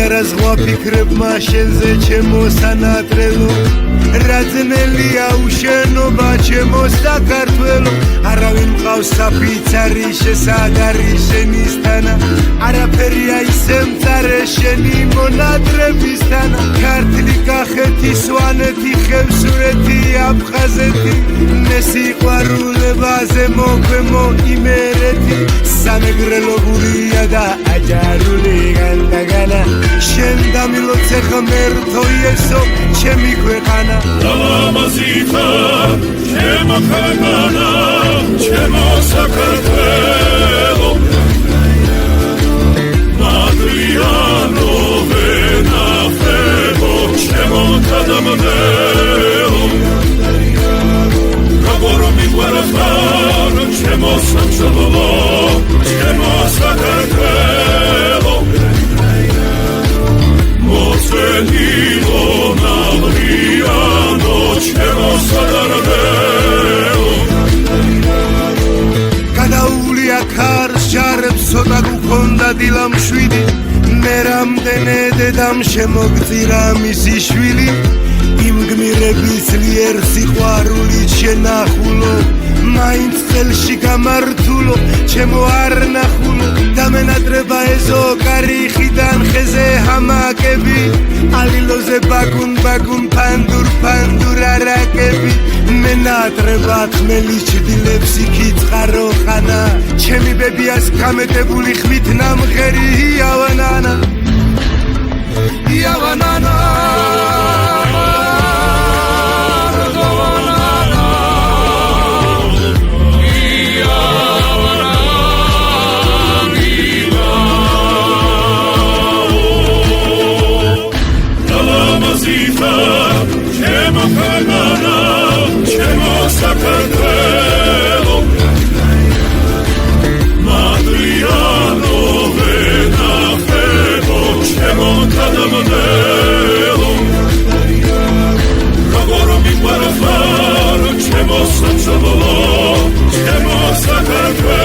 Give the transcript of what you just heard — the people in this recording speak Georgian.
არა ზღვა ფიქრებმა შენზე ჩემო სანატრელო რაძნელია უშენობა ჩემო საქართველო არავინ მყავს საფიცარი შესაგარი შენისთანა არაფერია ისე მწარე შენი მონატრებისთანა ქართლი კახეთი სვანეთი ხევსურეთი აფხაზეთი მესიყვარულებაზე მოქვემო იმერეთი სამეგრელო გურია და აჯარული განდაგანა შენ დამილოცე ღმერთო იესო ჩემი ქვეყანა ლამაზითა ჩემო ქვეყანა ჩემო საქართველო მადრიანო ვენახებო ჩემო გადამდელო როგორ მიგვარხარ ჩემო სამშობლო ჩემო საქართველო მოწენილო ნავრიანო ჩემო სადარდელო გადაუვლია ქარს ჟარებს ცოტა გუქონდა დილა მშვიდი მე რამდენე დედამ შემოგწირა მისი შვილი იმ გმირების ლიერ სიყვარულით შენახულო მაინც ხელში გამართულო ჩემო არ ნახულო დამენატრება ეზო კარიხიდან ხეზე ჰამაკები ალილოზე ბაგუნ ფანდურ არაკები მენატრება ხმელი ჩდილებს იქით წყარო ხანა ჩემი ბებიას გამეტებული ხმით ნამღერი იავანანა ჩემო ქვეყანა ჩემო საქართველო მადრიანო ვენახებო ჩემო გადამდელო როგორ მიგვარხარ ჩემო სამშობლო ჩემო საქართველო